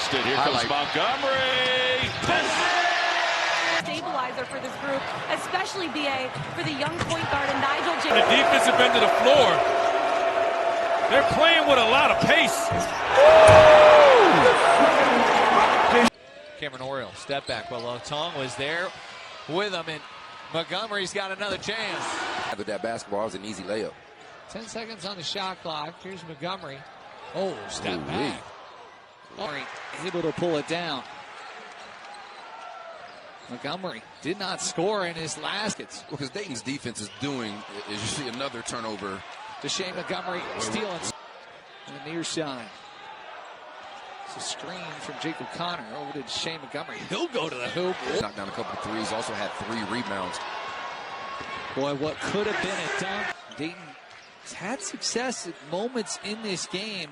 lost it. Here comes Montgomery. Stabilizer for this group, especially BA for the young point guard and Nigel J. The defensive end of the floor. They're playing with a lot of pace. Cameron Oriole, step back. Well, Tong was there with him, and Montgomery's got another chance. With that basketball, it was an easy layup. 10 seconds on the shot clock. Here's Montgomery. Oh, step back. Montgomery able to pull it down. Montgomery did not score in his last. Well, because Dayton's defense is doing, as you see, another turnover. De'Shayne Montgomery stealing in the near side. It's a screen from Jacob Connor over to De'Shayne Montgomery. He'll go to the hoop. Knocked down a couple of threes. Also had 3 rebounds. Boy, what could have been a dunk. Dayton has had success at moments in this game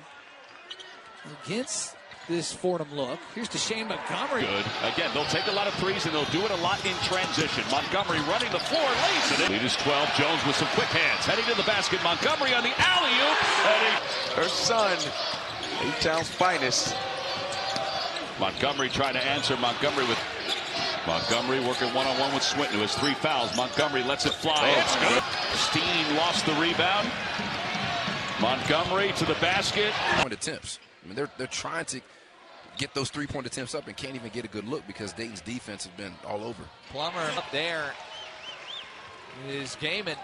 against this Fordham look. Here's De'Shayne Montgomery. Good. Again, they'll take a lot of threes, and they'll do it a lot in transition. Montgomery running the floor, lays it in. Lead is 12. Jones with some quick hands. Heading to the basket. Montgomery on the alley-oop. Her son, H-Town's finest. Montgomery trying to answer. Montgomery working one-on-one with Swinton, who has 3 fouls. Montgomery lets it fly. It's good. Steen lost the rebound. Montgomery to the basket. Point attempts. I mean, they're trying to get those 3-point attempts up and can't even get a good look because Dayton's defense has been all over. Plummer up there is gaming.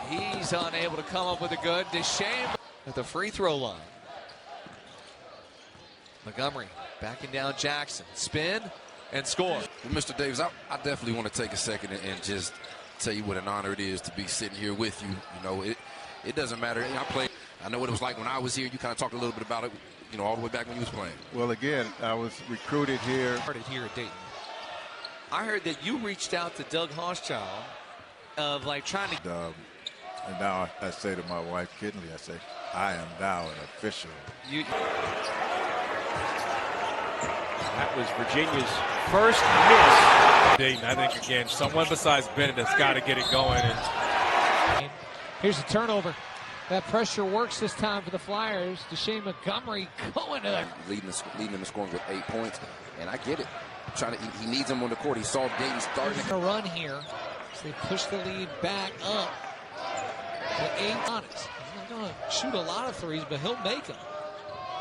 He's unable to come up with a good. De'Shayne at the free throw line. Montgomery backing down Jackson. Spin and score. Well, Mr. Davis, I definitely want to take a second and just tell you what an honor it is to be sitting here with you. You know, it doesn't matter. I know what it was like when I was here. You kind of talked a little bit about it, you know, all the way back when you was playing. Well, again, I was recruited here. Started here at Dayton. I heard that you reached out to Doug Hochschild of like trying to. And now I say to my wife, Kinley, I say, I am now an official. That was Virginia's first miss. Dayton, I think, again, someone besides Bennett has got to get it going. And here's a turnover. That pressure works this time for the Flyers. De'Shayne Montgomery going to leading them in scoring with 8 points, and I get it. He needs them on the court. He saw Dayton starting a run here. So they push the lead back up to 8 on it. He's not going to shoot a lot of threes, but he'll make them.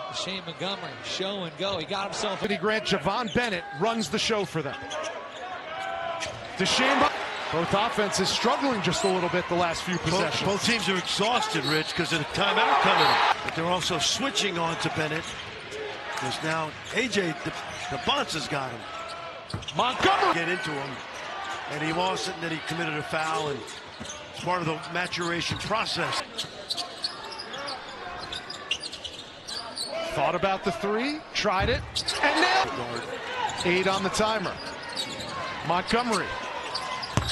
De'Shayne Montgomery, show and go. He got himself. Grant, Javon Bennett runs the show for them. De'Shayne, both offenses struggling just a little bit the last few possessions. Both teams are exhausted, Rich, because of the timeout coming. But they're also switching on to Bennett. Because now AJ, the bounce has got him. Montgomery get into him, and he lost it, and then he committed a foul, and it's part of the maturation process. Thought about the 3, tried it, and now 8 on the timer. Montgomery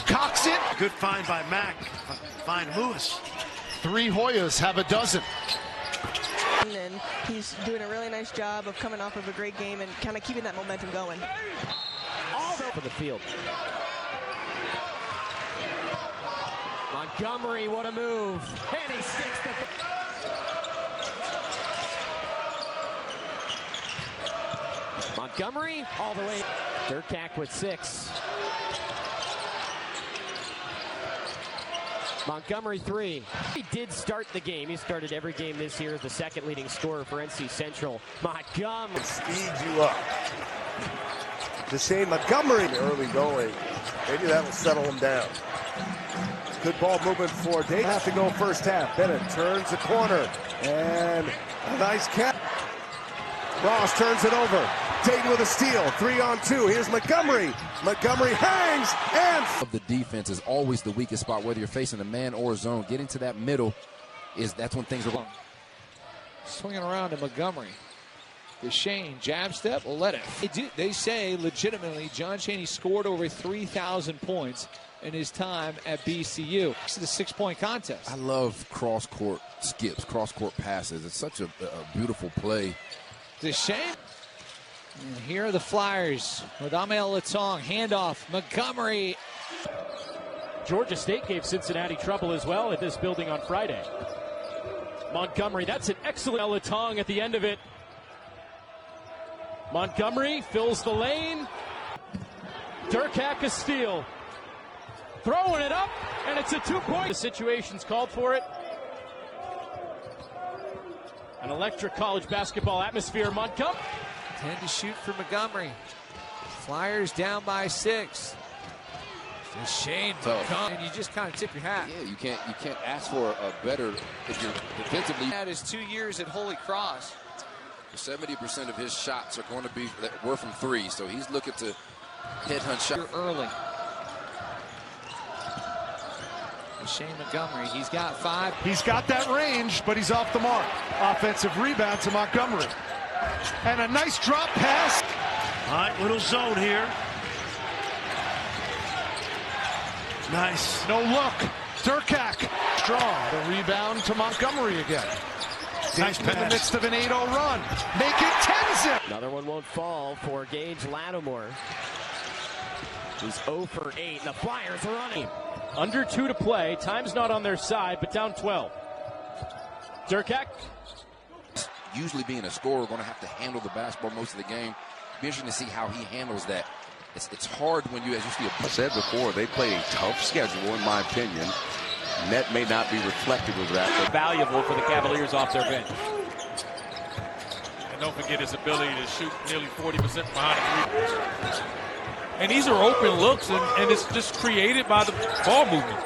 cocks it. Good find by Mack. Find Lewis. 3 Hoyas have a dozen. And he's doing a really nice job of coming off of a great game and kind of keeping that momentum going. For the field. Montgomery, what a move. And he sticks the... Montgomery all the way. Durkak with 6. Montgomery 3. He did start the game. He started every game this year as the second leading scorer for NC Central. Montgomery speeds you up. De'Shayne Montgomery early going. Maybe that'll settle him down. Good ball movement for Dayton. Have to go first half. Bennett turns the corner and a nice catch. Ross turns it over. Dayton with a steal. 3-on-2. Here's Montgomery. Montgomery hangs and the defense is always the weakest spot, whether you're facing a man or a zone. Getting to that middle that's when things are wrong. Swinging around to Montgomery. De'Shayne jab step will let it. They say legitimately John Chaney scored over 3,000 points in his time at BCU. This is a 6-point contest. I love cross-court skips, cross-court passes. It's such a beautiful play. De'Shayne. And here are the Flyers with Amel Latong. Handoff. Montgomery. Georgia State gave Cincinnati trouble as well at this building on Friday. Montgomery, that's an excellent Latong at the end of it. Montgomery fills the lane. Durkak a steal. Throwing it up, and it's a 2-point. The situation's called for it. An electric college basketball atmosphere. Montgomery. 10 to shoot for Montgomery. Flyers down by 6. De'Shayne Montgomery, and you just kind of tip your hat. Yeah, you can't ask for a better if you're defensively. That is 2 years at Holy Cross. 70% of his shots are going to be were from 3, so he's looking to headhunt shots early. De'Shayne Montgomery, he's got 5. He's got that range, but he's off the mark. Offensive rebound to Montgomery. And a nice drop pass. All right, little zone here. Nice. No look. Durkak. Strong. The rebound to Montgomery again. Nice pass. In the midst of an 8-0 run. Make it 10-zip. Another one won't fall for Gage Lattimore. He's 0 for 8. The Flyers are running. Under 2 to play. Time's not on their side, but down 12. Durkak. Usually being a scorer, going to have to handle the basketball most of the game. Be interesting to see how he handles that. It's hard when you, as you see I said before, they play a tough schedule, in my opinion. Net may not be reflective of that. But Valuable for the Cavaliers off their bench. And don't forget his ability to shoot nearly 40% behind the 3. And these are open looks, and it's just created by the ball movement.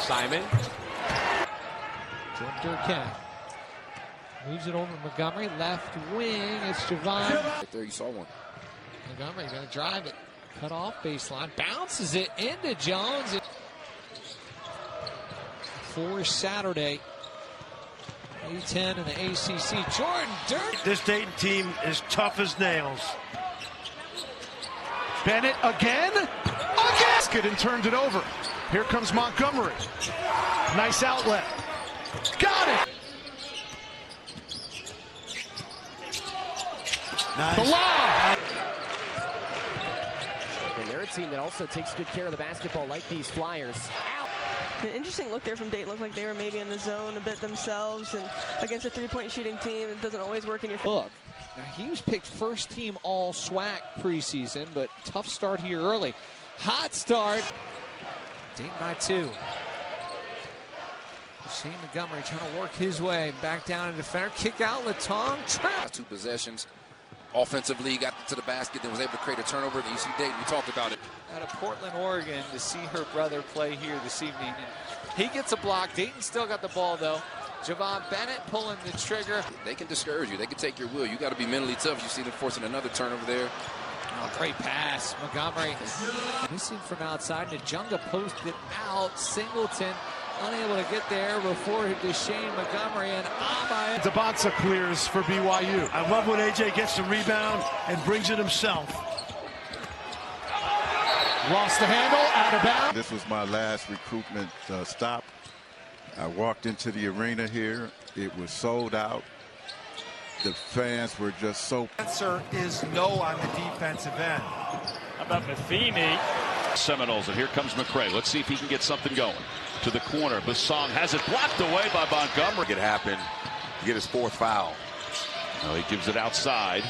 Simon. Jordan Durkak moves it over to Montgomery. Left wing. It's Javon. Right there, you saw one. Montgomery going to drive it. Cut off baseline. Bounces it into Jones. For Saturday. A10 in the ACC. Jordan Durkak. This Dayton team is tough as nails. Bennett again. Again. And turned it over. Here comes Montgomery. Nice outlet. Got it. Nice. The lob. And they're a team that also takes good care of the basketball like these Flyers. An interesting look there from Dayton. Looked like they were maybe in the zone a bit themselves, and against a 3-point shooting team, it doesn't always work in your favor. Look, now he was picked first team all SWAC preseason, but tough start here early. Hot start. Dayton by 2. De'Shayne Montgomery trying to work his way back down to defender. Kick out Latong. Trap. 2 possessions. Offensively, got to the basket, then was able to create a turnover. Then you see Dayton, we talked about it. Out of Portland, Oregon, to see her brother play here this evening. And he gets a block. Dayton still got the ball, though. Javon Bennett pulling the trigger. They can discourage you. They can take your will. You got to be mentally tough. You see them forcing another turnover there. Oh, great pass. Montgomery missing from outside. Najunga posted out. Singleton unable to get there before De'Shayne Montgomery, and Dabansa clears for BYU. I love when AJ gets the rebound and brings it himself. Lost the handle, out of bounds. This was my last recruitment stop. I walked into the arena here. It was sold out. The fans were just so. Answer is no on the defensive end. How about Matheny? Seminoles, and here comes McCray. Let's see if he can get something going. To the corner, Basong has it blocked away by Montgomery. it happen. Get his 4th foul. No, he gives it outside.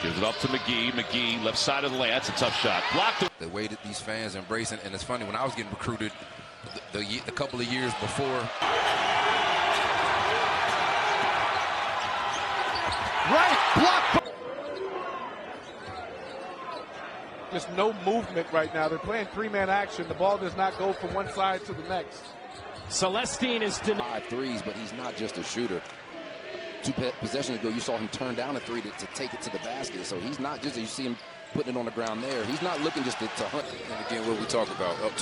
Gives it up to McGee. McGee, left side of the lane. That's a tough shot. Blocked. The way that these fans embrace it, and it's funny, when I was getting recruited the couple of years before. Right, block. Just no movement right now. They're playing 3-man action. The ball does not go from one side to the next. Celestine is denied. 5 threes, but he's not just a shooter. 2 possessions ago, you saw him turn down a 3 to take it to the basket. So he's not just, you see him putting it on the ground there. He's not looking just to hunt. And again, what we talk about, up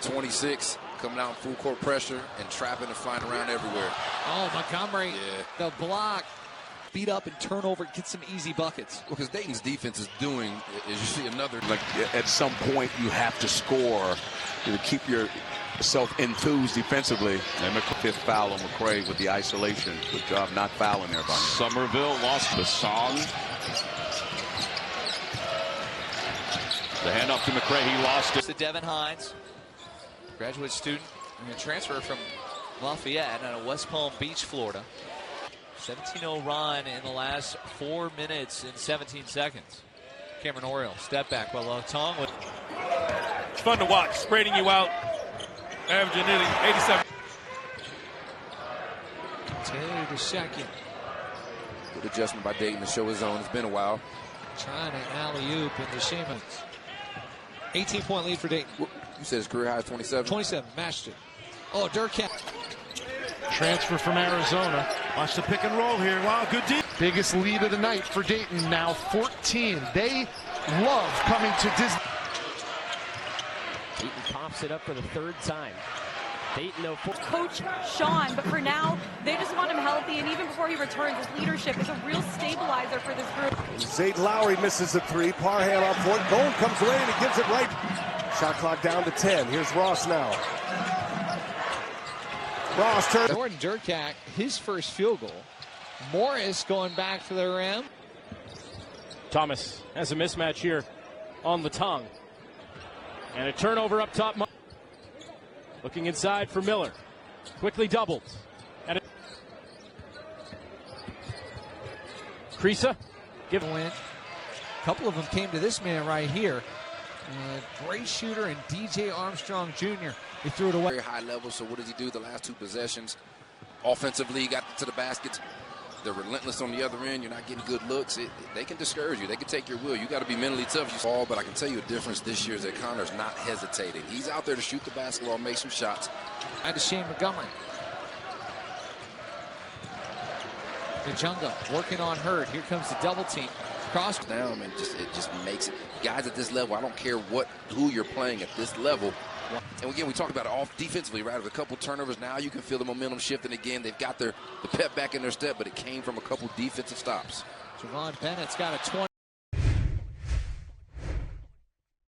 26, coming out in full court pressure and trapping and flying around everywhere. Oh, Montgomery, the block. Beat up and turn over, get some easy buckets. Well, because Dayton's defense is doing, as you see another. Like at some point, you have to score to keep yourself enthused defensively. And 5th foul on McCray with the isolation. Good job not fouling there, Bonnie. Somerville lost the song. The hand off to McCray. He lost it. To Devin Hines, graduate student and a transfer from Lafayette out of West Palm Beach, Florida. 17-0 run in the last 4 minutes and 17 seconds. Cameron Oriole, step back while Tong with. It's fun to watch, spreading you out, averaging nearly 87. Taylor the second. Good adjustment by Dayton to show his own. It's been a while. Trying an alley-oop in De'Shayne. 18-point lead for Dayton. You said his career high is 27? 27, matched it. Oh, Durkat. Transfer from Arizona. Watch the pick and roll here. Wow, good deep. Biggest lead of the night for Dayton, now 14. They love coming to Disney. Dayton pops it up for the third time. Dayton, no. Coach Sean, but for now, they just want him healthy, and even before he returns, his leadership is a real stabilizer for this group. Zayden Lowry misses the three. Parham up for it. Gold comes away, and he gives it right. Shot clock down to 10. Here's Ross now. Ross turns. Jordan Durkat, his first field goal. Morris going back for the rim. Thomas has a mismatch here on the tongue. And a turnover up top. Looking inside for Miller. Quickly doubled. And Creasa. Give a win. A couple of them came to this man right here. Great shooter and DJ Armstrong Jr. He threw it away. Very high level, so what does he do the last two possessions? Offensively, he got to the basket. They're relentless on the other end. You're not getting good looks. They can discourage you. They can take your will. You got to be mentally tough. You fall, but I can tell you a difference this year is that Connor's not hesitating. He's out there to shoot the basketball, make some shots. De'Shayne Montgomery. The jungle working on Hurd. Here comes the double team. Cross down, and it just makes it. Guys at this level, I don't care who you're playing at this level. And again, we talked about it off defensively, right? With a couple turnovers, now you can feel the momentum shifting again. They've got the pep back in their step, but it came from a couple defensive stops. Javon Bennett's got a 20.